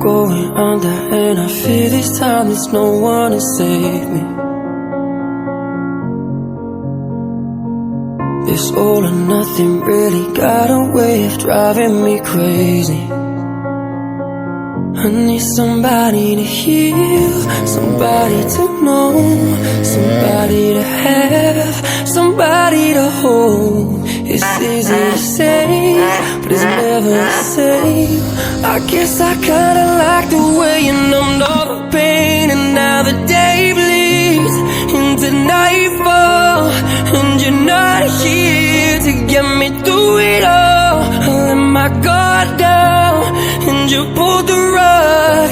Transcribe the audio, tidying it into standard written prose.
going under, and I fear this time there's no one to save me. This all or nothing really got a way of driving me crazy. I need somebody to heal, somebody to know, somebody to have, somebody to hold. It's easy to say, but it's never the same. I guess I kinda like the way you numbed all the pain, and now the day bleeds into nightfall, and you're not here to get me through it all. I let my guard down, and you pulled the rug.